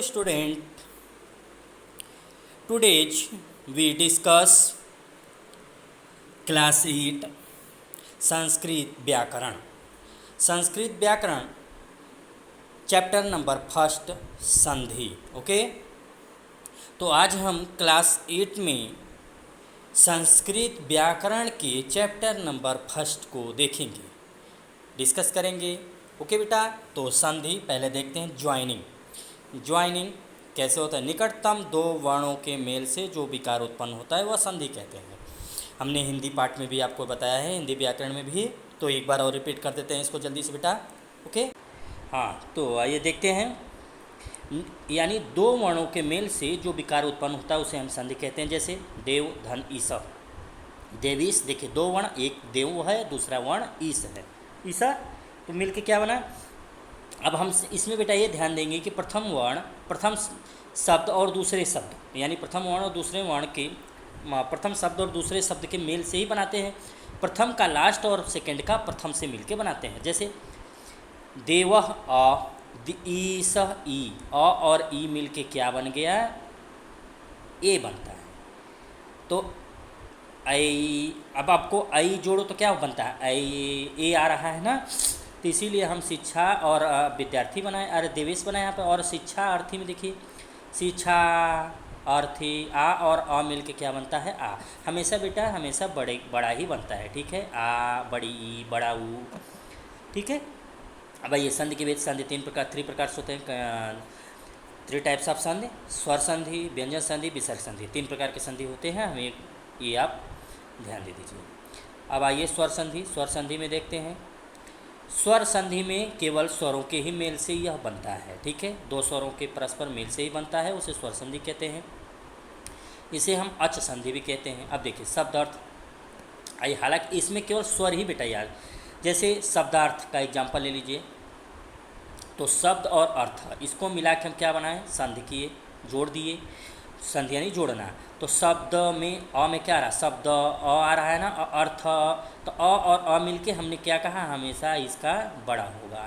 Student, today we discuss class 8 Sanskrit व्याकरण। संस्कृत व्याकरण chapter number first संधि। ओके, तो आज हम क्लास 8 में संस्कृत व्याकरण के चैप्टर नंबर फर्स्ट को देखेंगे, डिस्कस करेंगे। ओके बेटा, तो संधि पहले देखते हैं। ज्वाइनिंग कैसे होता है? निकटतम दो वर्णों के मेल से जो विकार उत्पन्न होता है वह संधि कहते हैं। हमने हिंदी पाठ में भी आपको बताया है, हिंदी व्याकरण में भी, तो एक बार और रिपीट कर देते हैं इसको जल्दी से बेटा। ओके, हाँ, तो आइए देखते हैं। यानी दो वर्णों के मेल से जो विकार उत्पन्न होता है उसे हम संधि कहते हैं। जैसे देव, धन, ईश। देवीश, देखिए दो वर्ण, एक देव है, दूसरा वर्ण ईश है। ईशा तो मिल के क्या बना? अब हम इसमें बेटा ये ध्यान देंगे कि प्रथम वर्ण, प्रथम शब्द और दूसरे शब्द, यानी प्रथम वर्ण और दूसरे वर्ण के, प्रथम शब्द और दूसरे शब्द के मेल से ही बनाते हैं। प्रथम का लास्ट और सेकंड का प्रथम से मिल के बनाते हैं। जैसे देवः अ, ईशः ई, अ और ई मिल के क्या बन गया? ए बनता है। तो आई, अब आपको आई जोड़ो तो क्या बनता है? आई, ए आ रहा है ना, तो इसीलिए हम शिक्षा और विद्यार्थी बनाए, अरे देवेश बनाए यहाँ पे। और शिक्षा अर्थी में देखिए, शिक्षा अर्थी, आ और अ मिल के क्या बनता है? आ। हमेशा बेटा हमेशा बड़ा ही बनता है, ठीक है। आ, बड़ी ई, बड़ा ऊ, ठीक है। अब ये संधि के भेद। संधि थ्री प्रकार से होते हैं। 3 टाइप्स ऑफ संधि: स्वर संधि, व्यंजन संधि, विसर्ग संधि। 3 प्रकार के संधि होते हैं, हमें ये आप ध्यान दे दीजिए। अब आइए स्वर संधि। स्वर संधि में देखते हैं। स्वर संधि में केवल स्वरों के ही मेल से यह बनता है, ठीक है। दो स्वरों के परस्पर मेल से ही बनता है, उसे स्वर संधि कहते हैं। इसे हम अच संधि भी कहते हैं। अब देखिए शब्दार्थ आई, हालांकि इसमें केवल स्वर ही बेटा यार। जैसे शब्दार्थ का एग्जाम्पल ले लीजिए, तो शब्द और अर्थ, इसको मिला के हम क्या बनाएं? संधि किए, जोड़ दिए। संधि यानी जोड़ना। तो शब्द में अ में क्या आ रहा? शब्द अ आ रहा है ना, अर्थ, तो अ और अ मिलके हमने क्या कहा? हमेशा इसका बड़ा होगा,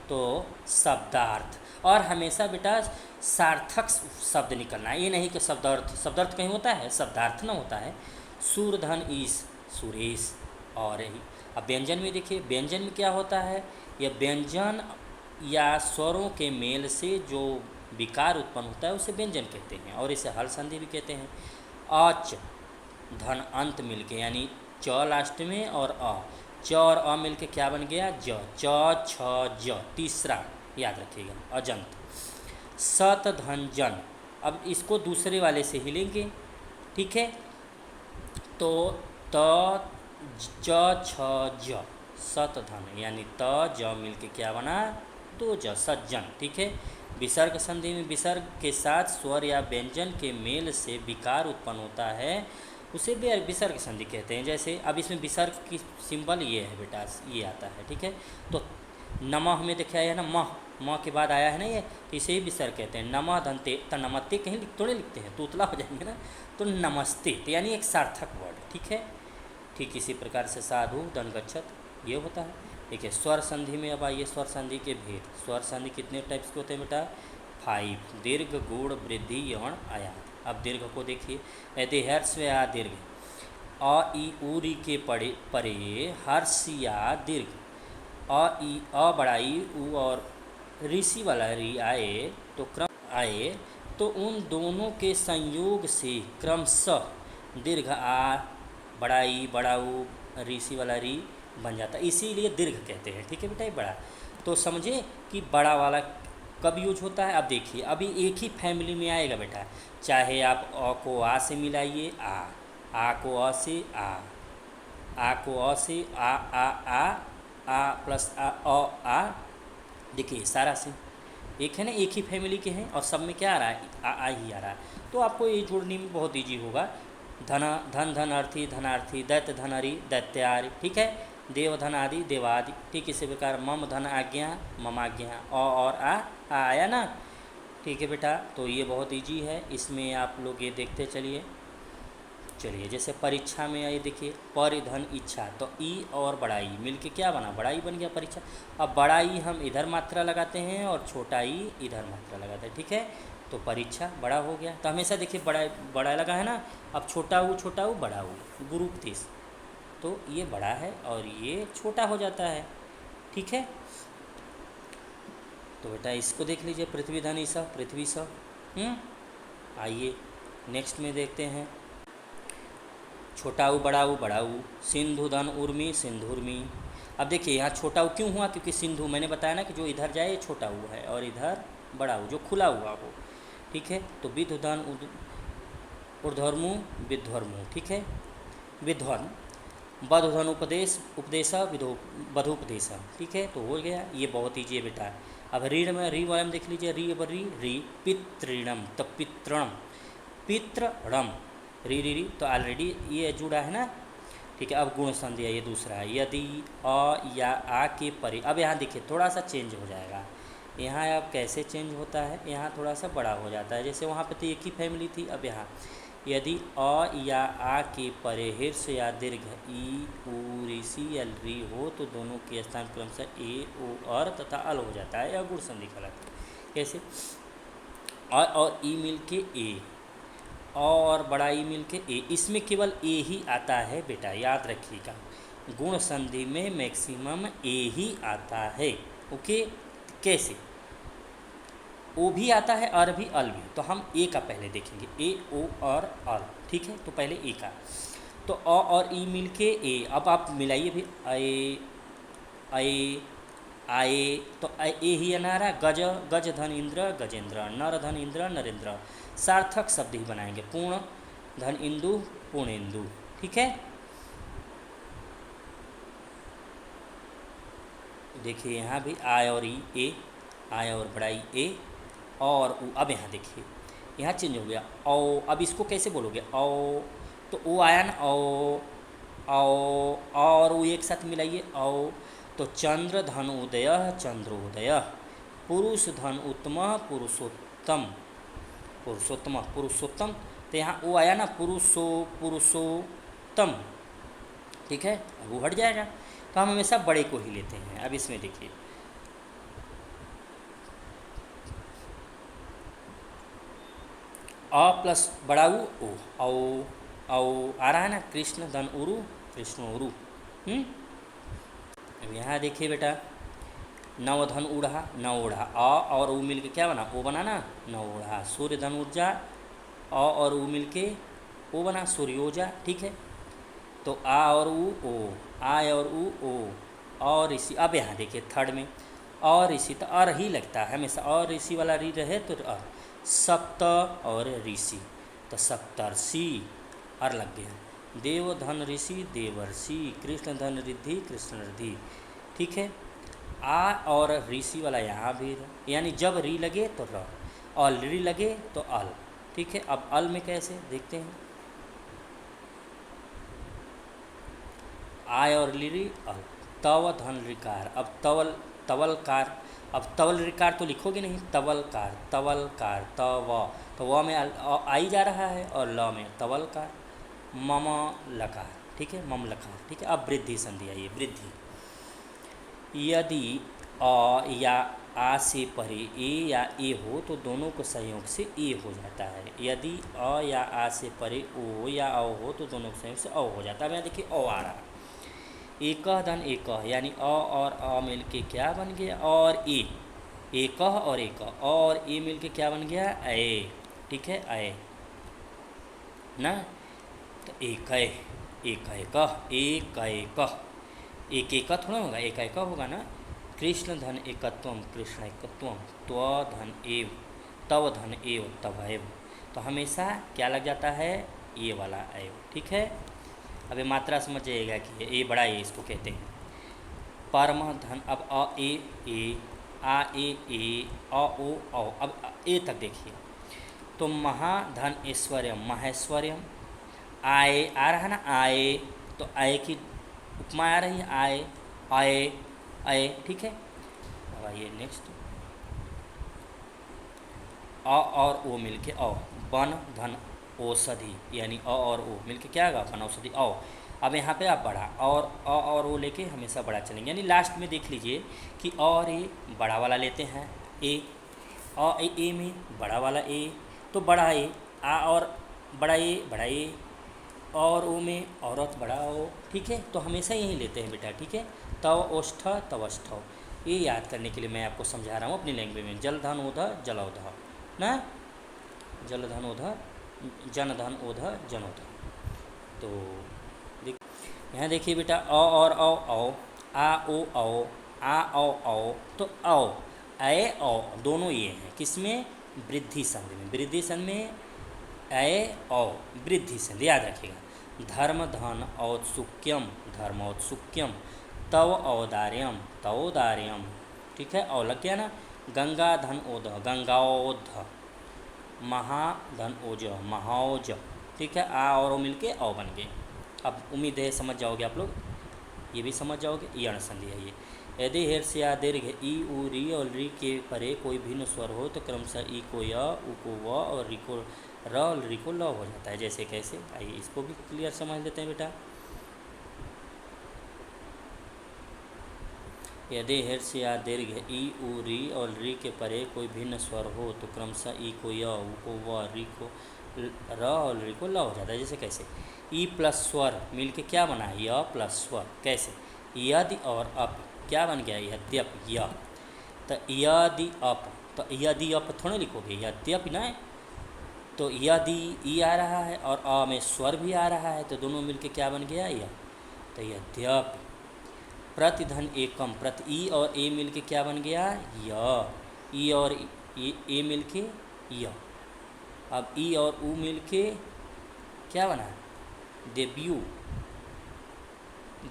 तो शब्दार्थ। और हमेशा बेटा सार्थक शब्द निकलना है, ये नहीं कि शब्दार्थ। शब्दार्थ कहीं होता है, शब्दार्थ ना होता है। सूर, धन, ईश, सुरेश। और यही अब व्यंजन में देखिए, व्यंजन में क्या होता है? यह व्यंजन या स्वरों के मेल से जो विकार उत्पन्न होता है उसे व्यंजन कहते हैं, और इसे हल संधि भी कहते हैं। अच, धन, अंत मिलके, यानी च लास्ट में और अ, च और अ मिलके क्या बन गया? ज, च, छ, ज। तीसरा याद रखिएगा, अजंत। सत, धन, जन। अब इसको दूसरे वाले से ही लेंगे, ठीक है। तो त, च, छ, ज, सत, धन, यानी त ज मिलके क्या बना? दो ज, सज्जन, ठीक है। विसर्ग संधि में विसर्ग के साथ स्वर या व्यंजन के मेल से विकार उत्पन्न होता है, उसे विसर्ग संधि कहते हैं। जैसे अब इसमें विसर्ग की सिंबल ये है बेटा, ये आता है, ठीक है। तो नमः में देखा है ना, मह, म के बाद आया है ना ये, तो इसे ही विसर्ग कहते हैं। नमः धनते, तो नमस्ते कहीं थोड़े लिखते हैं, तो उतला हो जाएंगे ना, तो नमस्ते, तो यानी एक सार्थक वर्ड, ठीक है। ठीक इसी प्रकार से साधु, धन, गच्छत, ये होता है। देखिए स्वर संधि में अब आइए स्वर संधि के भेद। स्वर संधि कितने टाइप्स के होते हैं बेटा? 5। दीर्घ, गूढ़, वृद्धि, यौन, आयात। अब दीर्घ को देखिए, यदि हर्ष या दीर्घ, अ ई ऊरी के परे हर्ष या दीर्घ, अ ई, अ बड़ा ई, ऊ और ऋषि वाला री आए, तो क्रम आए, तो उन दोनों के संयोग से क्रमशः दीर्घ आ, बड़ा ई, बड़ा ऊ, ऋषि वाला री बन जाता है, इसीलिए दीर्घ कहते हैं, ठीक है बेटा। ये बड़ा, तो समझे कि बड़ा वाला कब यूज होता है। अब देखिए, अभी एक ही फैमिली में आएगा बेटा, चाहे आप अ को आ से मिलाइए, आ को अ से आ को अ से आ प्लस आ, देखिए सारा से एक है ना, एक ही फैमिली के हैं, और सब में क्या आ रहा है? आ ही आ रहा है। तो आपको ये जोड़ने में बहुत ईजी होगा। धन, धनार्थी, धनार्थी, दैत्य, धनरी, दैत्यारी, ठीक है। देव, धन आदि, देवादि, ठीक इसी प्रकार मम, धन, आज्ञा, ममाज्ञा, और आ आया ना, ठीक है बेटा। तो ये बहुत इजी है, इसमें आप लोग ये देखते चलिए। जैसे परीक्षा में आइए देखिए, पर, धन, इच्छा, तो ई और बड़ाई मिलके क्या बना? बड़ाई बन गया परीक्षा। अब बड़ाई हम इधर मात्रा लगाते हैं और छोटा ई इधर मात्रा लगाते हैं, ठीक है। तो परीक्षा बड़ा हो गया। तो हमेशा देखिए बड़ा बड़ा लगा है ना, अब छोटा ऊ बड़ा ऊ गुरुपदेश, तो ये बड़ा है और ये छोटा हो जाता है। ठीक है, तो बेटा इसको देख लीजिए, पृथ्वी धन ईसा पृथ्वी स। आइए नेक्स्ट में देखते हैं, छोटा ऊ बड़ा ऊ, सिंधु धन उर्मी सिंधुर्मी। अब देखिए यहाँ छोटा ऊ क्यों हुआ, क्योंकि सिंधु मैंने बताया ना कि जो इधर जाए ये छोटा ऊ है और इधर बड़ा ऊ जो खुला हुआ वो। ठीक है, तो विधुधन ऊर्ध्वर्मु विध्वर्मु। ठीक है, विध्वन बधुधन उपदेश बधुपदेश। ठीक है, तो हो गया, ये बहुत ईजी है बेटा। अब रीढ़ में री वाले में देख लीजिए, री पितृणम, तो पितृणम पितृणम री, तो ऑलरेडी ये जुड़ा है ना। ठीक है, अब गुण संधि है, ये दूसरा है, यदि अ या आ के परे। अब यहाँ देखिए थोड़ा सा चेंज हो जाएगा, यहाँ अब कैसे चेंज होता है, यहाँ थोड़ा सा बड़ा हो जाता है, जैसे वहाँ पे तो एक ही फैमिली थी। अब यहाँ यदि अ या आ के परे हिर्स या दीर्घ ई उ ऋषि या री हो तो दोनों के स्थान क्रमशः ए ओ और तथा अल हो जाता है, या गुण संधि कहलाता है। कैसे, और ई मिल के ए और बड़ा ई मिल के ए, इसमें केवल ए ही आता है बेटा, याद रखिएगा। गुण संधि में मैक्सिमम ए ही आता है। ओके, कैसे, ओ भी आता है और भी अल भी, तो हम ए का पहले देखेंगे, ए ओ और अल। ठीक है, तो पहले ए का, तो अ और ई मिल के ए। अब आप मिलाइए भी, अए अए आए, तो ए ही ना रहा, गज धन इंद्र गजेंद्र, नर धन इंद्र नरेंद्र, सार्थक शब्द ही बनाएंगे, पूर्ण धन इंदु पूर्णेंदु। ठीक है, देखिए यहाँ भी आय और ई ए, आय और बड़ा ई ए और उ। अब यहाँ देखिए यहाँ चेंज हो गया, ओ। अब इसको कैसे बोलोगे, ओ, तो ओ आया ना, ओ ओ और वो एक साथ मिलाइए, ओ। तो चंद्र धन उदय चंद्रोदय, पुरुष धन उत्तम पुरुषोत्तम पुरुषोत्तम, तो यहाँ वो आया ना, पुरुषोत्तम। ठीक है, अब वो हट जाएगा, तो हम हमेशा बड़े को ही लेते हैं। अब इसमें देखिए, अ प्लस बड़ा ऊ ओ, औ आ रहा है ना, कृष्ण धन उरु कृष्ण उरु। अब यहाँ देखिए बेटा, नव धन उड़ा न ओढ़ा, अ और ऊ मिल के क्या बना, ओ बना ना, न ओढ़ा। सूर्य धन ऊर्जा, अ और ऊ मिल के ओ बना, सूर्योजा। ठीक है, तो आ और ऊ ओ, आय और ऊ ओ, और ऋषि। अब यहाँ देखिए थर्ड में, और ऋषि, तो अर ही लगता है हमेशा, और ऋषि वाला री रहे तो अर। सप्त और ऋषि, तो सप्तर्षि अर लग गया। देव धन ऋषि देवर्षि, कृष्ण धन रिद्धि कृष्ण रिद्धि। ठीक है, आ और ऋषि वाला यहाँ भी, यानी जब री लगे तो र, और री लगे तो अल। ठीक है, अब अल में कैसे देखते हैं, आय और लिरी अल, तव धन रिकार। अब तवलकार, अब तवल रिकार तो लिखोगे नहीं, तवलकार तो व में आई जा रहा है और ल में तवलकार, मम लकार। ठीक है, मम लकार। ठीक है, अब वृद्धि संधि आई, वृद्धि, यदि अ या आ से परे ए या ए हो तो दोनों को संयोग से ए हो जाता है। यदि अ या आ से परे ओ या अ हो तो दोनों के संयोग से अ हो जाता है। अब यहाँ देखिए अ आ रहा, एक धन एक, यानी अ और अ मिल के क्या बन गया, और ए, एक और एक और ए मिल के क्या बन गया, ए। ठीक है, ए ना, तो एक एक थोड़ा होगा, एक होगा ना। कृष्ण धन एकत्वम कृष्ण एकत्वम, त्व धन एव तव धन एव तव एव, तो हमेशा क्या लग जाता है, ये वाला एव। ठीक है, अब ये मात्रा समझ जाइएगा कि ये बड़ा ए इसको कहते हैं। परम धन, अब अ ए आ ए अ ओ औ, अब ए तक देखिए, तो महाधन ऐश्वर्यम महेश्वर्यम, आए आ रहा है ना, आए, तो आए की उपमा आ रही है, आए आए आए। ठीक है, अब आइए नेक्स्ट, अ और ओ मिलके औ, वन धन औषधि, यानी अ और ओ मिलके क्या होगा, वन औषधि औ। अब यहाँ पे आप बड़ा और अ और ओ लेके हमेशा बड़ा चलेंगे, यानी लास्ट में देख लीजिए कि और ए बड़ा वाला लेते हैं ए, ए में बड़ा वाला ए, तो बड़ा ए, आ और बड़ा ए, और ओ में औरत बड़ा ओ, ठीक है। तो हमेशा यही लेते हैं बेटा, ठीक है। तव ओष्ठ तवष्ठ, ये याद करने के लिए मैं आपको समझा रहा हूँ अपनी लैंग्वेज में। जल धन ओध जलौध ना, जल धन ओध जन धन ओध जनोध। तो यहाँ देखिए बेटा, अ और औ, आ ओ औ, आ औ औ, तो औ ए औ दोनों ये हैं किसमें, वृद्धि संधि में। वृद्धि संधि में ए औ वृद्धि संधि याद रखिएगा। धर्म धन औत्सुक्यम धर्म औत्सुक्यम, तव औदार्यम तवोदार्यम, ठीक है। औ लग गया ना। गंगा धन ओध गंगाओध, महाधन ओज महाओज, ठीक है। आ और ओ मिलके औ बन गए। अब उम्मीद है समझ जाओगे आप लोग, ये भी समझ जाओगे। यण संधि है ये। यदि हर्ष या दीर्घ ई उ री और री के परे कोई भिन्न स्वर हो तो क्रमशः ई को य, उ को व और री को र और री को ल हो जाता है। जैसे कैसे, आइए इसको भी क्लियर समझ लेते हैं बेटा। यदि हर्ष या दीर्घ ई उ री और री के परे कोई भिन्न स्वर हो तो क्रमशः ई को य, उ को व, री को र और री को ल हो जाता है। जैसे कैसे, ई प्लस स्वर मिल के क्या बना, य प्लस स्वर। कैसे, यदि और अप क्या बन गया, यद्यप य। तो यदि अप, तो यदि अप थोड़े लिखोगे, यद्यपि ना। तो यदि ई आ रहा है और अ में स्वर भी आ रहा है, तो दोनों मिलके क्या बन गया, य। तो यद्यपि। प्रतिधन एकम, प्रति ई और ए मिलके क्या बन गया, य। ई और ए मिलके य। अब ई और उ मिलके क्या बना, देव्यू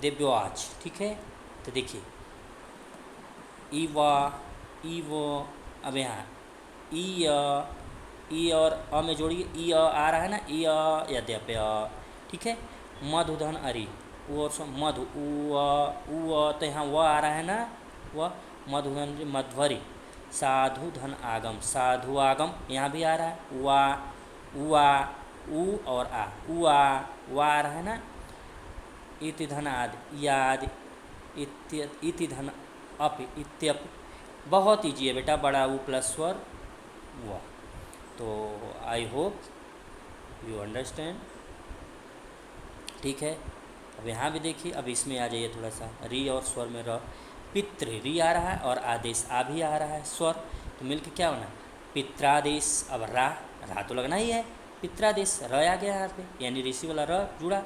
देव्यवाच, ठीक है। तो देखिए ई वा ई वो, अब यहाँ ई और अ में जोड़िए, ई अ आ रहा है ना, ई अ यद्यपि अ, ठीक है। मधुधन अरि, वो और मधु उ तो यहाँ व आ रहा है ना, व मधुधन मध्वरी। साधु धन आगम साधु आगम, यहाँ भी आ रहा है वा उआ उ और आ, उआ वा आ रहा है ना। इति धन आदि याद, इति धन अप इत्यप। बहुत ईजी है बेटा, बड़ा उ प्लस स्वर व। तो आई होप यू अंडरस्टैंड, ठीक है। अब यहाँ भी देखिए, अब इसमें आ जाइए थोड़ा सा, री और स्वर में र। पितृ री आ रहा है और आदेश आ भी आ रहा है स्वर, तो मिलके क्या होना, पित्रादेश। अब रा तो लगना ही है, पित्रादेश र आ गया यहाँ पे, यानी ऋषि वाला र जुड़ा।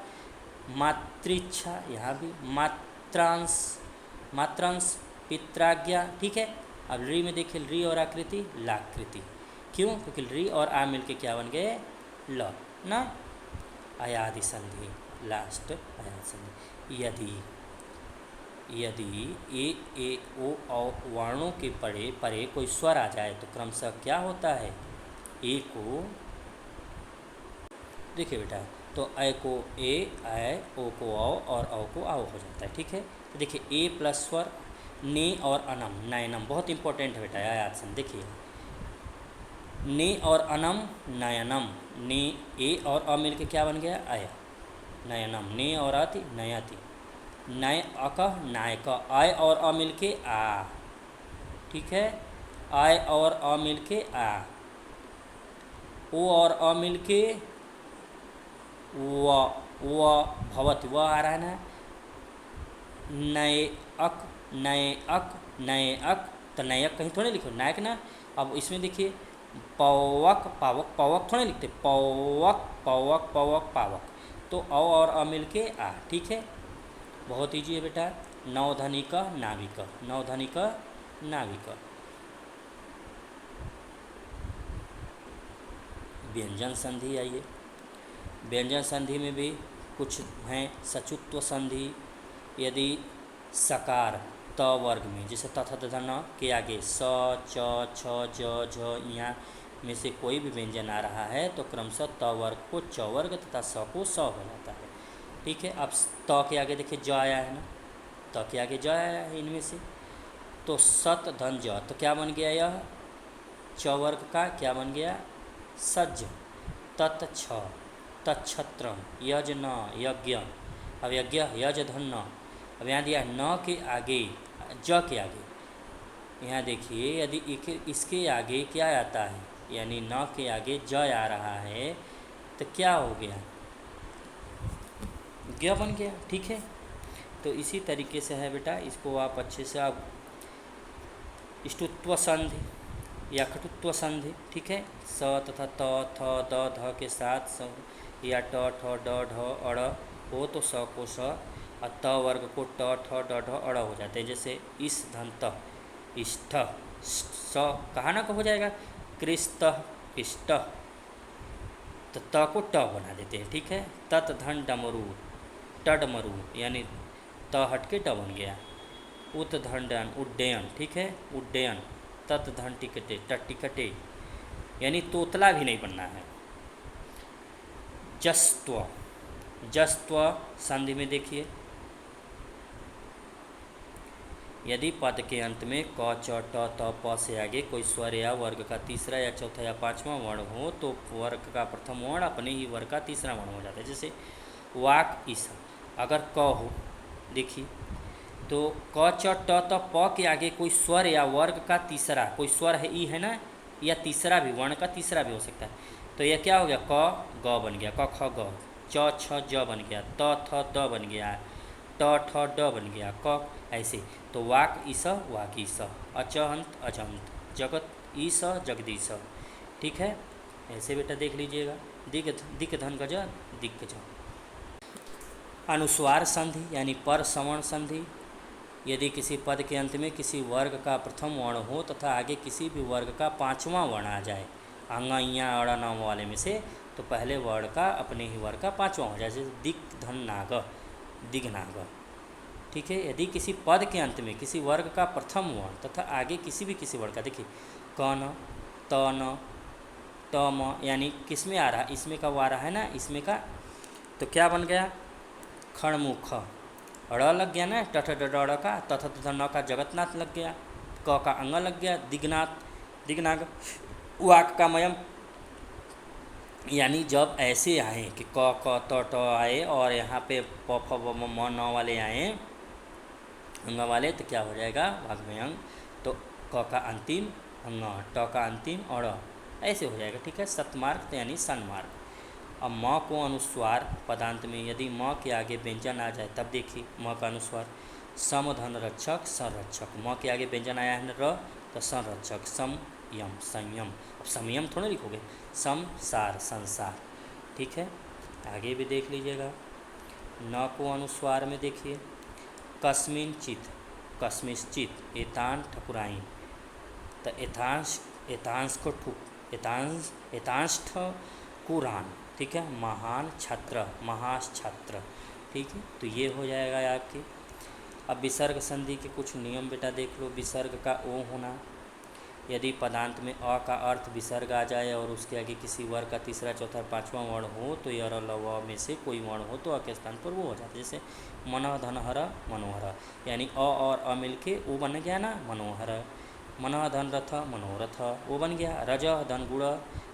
मातृच्छा, यहाँ भी मात्रांश पित्राज्ञा, ठीक है। अब री में देखिए, री और आकृति लाकृति, क्यों, क्योंकि री और आ मिलके क्या बन गए, ल ना। अयादि संधि लास्ट, अयादि संधि। यदि ए ओ वर्णों के परे कोई स्वर आ जाए तो क्रमशः क्या होता है, ए को, देखिए बेटा, तो ऐ को ए, ऐ ओ को औ और औ को आओ हो जाता है, ठीक है। तो देखिए ए प्लस स्वर ने और अनम नयनम, बहुत इंपॉर्टेंट है बेटा याद से। देखिए ने और अनम नयनम, ने ए और अ मिल के क्या बन गया, आया नयनम। ने और अति नयति, नय अक नायक, आय और अ मिल के आ, ठीक है। आय और अ मिल के आ, ओ और अ मिल के व भवति, व आ रहा है ना। नए अक नए अक, तो नयक कहीं थोड़े लिखो, नायक ना। अब इसमें देखिए पवक पावक, पवक थोड़े लिखते, पवक पवक पवक पावक, तो अ और अ मिल के आ, ठीक है। बहुत ईजी है बेटा। नवधनिक नाविक, नवधनिक नाविक। व्यंजन संधि, आइए व्यंजन संधि में भी कुछ हैं। सचुत्व संधि, यदि सकार त वर्ग में, जैसे तथ न के आगे स च छ ज झ यहाँ में से कोई भी व्यंजन आ रहा है तो क्रमशः त वर्ग को च वर्ग तथा स को स हो जाता है, ठीक है। अब त के आगे देखिए ज आया है ना, त के आगे ज आया है इनमें से, तो सत धन ज, तो क्या बन गया, यह च वर्ग का क्या बन गया, सज्ज। तत् छ, तत्छत्रम, यज न यज्ञ। अब यज्ञ यज धन न, अब यहाँ दिया न के आगे ज के आगे यहाँ देखिए, यदि इसके आगे क्या आता है, यानी न के आगे ज आ रहा है, तो क्या हो गया, ग बन गया। ठीक है, तो इसी तरीके से है बेटा, इसको आप अच्छे से आप इष्टुत्व संधि या खटुत्व संधि, ठीक है, स तथा त थ द ध के साथ स या ट ठ ड ढ अड़ हो तो स को स और त वर्ग को ट ठ ड ढ अड़ हो जाते हैं। जैसे इस धन त इष्ट, स कहाँ ना हो जाएगा, कृष्ट इष्ट, तो त को ट बना देते हैं। ठीक है, तत् धन डमरू टडमरू, यानी त हट के ट बन गया। उत धन डन उड्डयन, ठीक है, उड्डयन। तत् धन टिकटे टिकटे, यानी तोतला भी नहीं बनना है। जस्त्व, जस्त्व संधि में देखिए, यदि पद के अंत में क च ट त प से आगे कोई स्वर या वर्ग का तीसरा या चौथा या पांचवा वर्ण हो तो वर्ग का प्रथम वर्ण अपने ही वर्ग का तीसरा वर्ण हो जाता है। जैसे वाक ईसा, अगर क हो, देखिए, तो क च ट त प के आगे कोई स्वर या वर्ग का तीसरा, कोई स्वर है ई है ना, या तीसरा भी, वर्ण का तीसरा भी हो सकता है, तो यह क्या हो गया, क ग बन गया, क ख ग, च छ ज बन गया, त थ द बन गया, ट ठ ड बन गया, क, ऐसे। तो वाक ईस वाक ईस, अचहंत अचंत, जगत ईस जगदीश। ठीक है, ऐसे बेटा देख लीजिएगा। दिग दिक धन गज दिग्गज। अनुस्वार संधि यानी पर सवर्ण संधि, यदि किसी पद के अंत में किसी वर्ग का प्रथम वर्ण हो तथा आगे किसी भी वर्ग का पांचवां वर्ण आ जाए, अंग इया अड़ नाम वाले में से, तो पहले वर्ण का अपने ही वर्ग का पांचवां हो जाए। जैसे दिक धन नाग, दिग्नाग। ठीक है, यदि किसी पद के अंत में किसी वर्ग का प्रथम वर्ण तथा आगे किसी वर्ग का, देखिए कन तन तम, यानी किस में आ रहा है, इसमें का वो आ रहा है ना, इसमें का, तो क्या बन गया, खड़मुख, ड़ लग गया ना, टठ ड का, तथ तथा न का जगतनाथ लग गया, क का अंग लग गया, दिग्नाथ दिग्नाग। वाक का मयम, यानी जब ऐसे आए कि क क त ट आए और यहाँ पे प फ ब म म न वाले आए, अंग वाले, तो क्या हो जाएगा, वाक में अंग, तो क का अंतिम अंग, ट का अंतिम अड़, ऐसे हो जाएगा। ठीक है, सतमार्ग यानी सन्मार्ग। अब म को अनुस्वार पदांत में यदि म के आगे व्यंजन आ जाए, तब देखिए म का अनुस्वार, सम धन रक्षक संरक्षक, म के आगे व्यंजन आया है र, तो संरक्षक, सम यम संयम, अब संयम थोड़ा लिखोगे, सम सार संसार। ठीक है, आगे भी देख लीजिएगा। न को अनुस्वार में देखिए, कस्मिन चित, कस्मिश्चित, एतान ठकुराइन, तो एतांश, एतांश को ठुक, एतांश, एतांष्ठ कुरान। ठीक है, महान छात्र, महाछात्र। ठीक है, तो ये हो जाएगा आपके। अब विसर्ग संधि के कुछ नियम बेटा देख लो। विसर्ग का ओ होना, यदि पदांत में अ का अर्थ विसर्ग आ जाए और उसके आगे किसी वर्ग का तीसरा चौथा पांचवा वर्ण हो, तो य र ल व में से कोई वर्ण हो तो अ के स्थान पर वो हो जाता है। जैसे मन धन हर मनोहर, यानी अ और अ मिल के ओ बन गया ना, मनोहर। मन धन रथ मनोरथ, वो बन गया। रज धन गुण,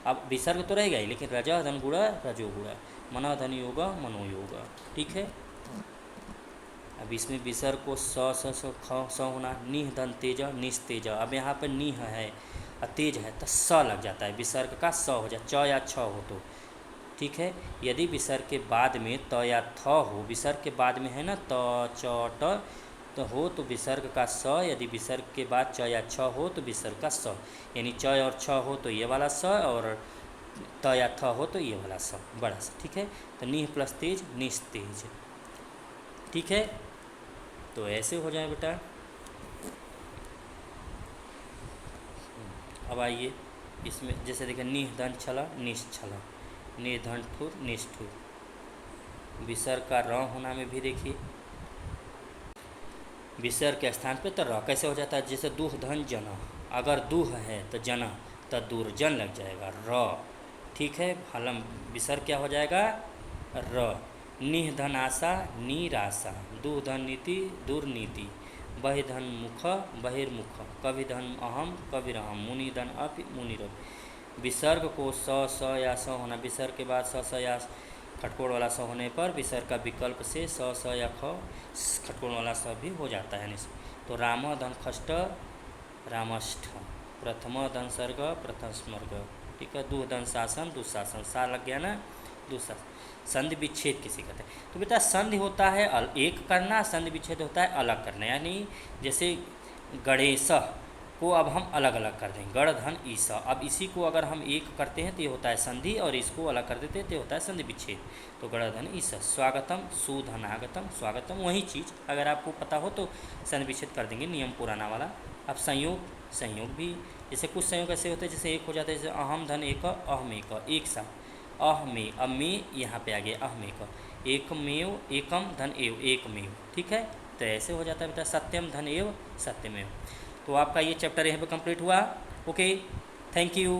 अब विसर्ग तो रहेगा ही, लेकिन रज धन गुण रजोगुण, मन धन योग मनोयोग। ठीक है, अब इसमें विसर्ग को स ख स होना। निह धन तेज निस्तेज, अब यहाँ पर निह है और तेज है तो स लग जाता है, विसर्ग का स हो जाए, च या छ हो तो। ठीक है, यदि विसर्ग के बाद में त या थ हो, विसर्ग के बाद में है ना त च ट तो हो तो विसर्ग का स, यदि विसर्ग के बाद च या छ हो तो विसर्ग का स, यानी च और छ हो तो ये वाला स, और त या थ हो तो ये वाला स, बड़ा सा। ठीक है, तो निह प्लस तेज निस्तेज। ठीक है, तो ऐसे हो जाए बेटा। अब आइए इसमें, जैसे देखिए निह धन छला निश्छला, निर्धन ठुर निष्ठुर। विसर्ग का र होना में भी देखिए, विसर्ग के स्थान पे तो र कैसे हो जाता है, जैसे दूह धन जन, अगर दूह है तो जन, तो दूरजन लग जाएगा र। ठीक है, फलम विसर्ग क्या हो जाएगा, र। निह धन आशा नीराशा, दूह धन नीति दुर्नीति, बहि धन मुख बहिर्मुख, कवि धन अहम कविरहम, मुनि धन अपि मुनिरप। विसर्ग को स या स होना, विसर्ग के बाद स या खटकोड़ वाला स होने पर विसर्ग का विकल्प से स या ख खटकोड़ वाला स भी हो जाता है। तो राम धन खष्ट रामष्ठ, प्रथम दंसर्ग प्रथम स्मर्ग, ठीक है। दुदंशासन दुशासन, सा लग गया ना, दुशासन। संधि विच्छेद किसे कहते हैं? तो बेटा संधि होता है एक करना, संधि विच्छेद होता है अलग करना। यानी जैसे गणेश को अब हम अलग अलग कर दें, गण धन ईस, अब इसी को अगर हम एक करते हैं तो ये होता है संधि, और इसको अलग कर देते हैं तो ये होता है संधि विच्छेद। तो गण धन ईस, स्वागतम सुधनागतम, स्वागतम वही चीज़ अगर आपको पता हो तो संधि विच्छेद कर देंगे, नियम पुराना वाला। अब संयोग, संयोग भी जैसे कुछ संयोग ऐसे होते हैं जैसे एक हो जाता है, जैसे अहम धन एक अहम एक साथ अह में, अब में यहाँ पे आ गया अह में का, एकमेव एकम धन एव एकमेव, ठीक है। तो ऐसे हो जाता है बेटा सत्यम धन एव सत्यमेव। तो आपका ये चैप्टर यहाँ पे कंप्लीट हुआ। Okay, thank you.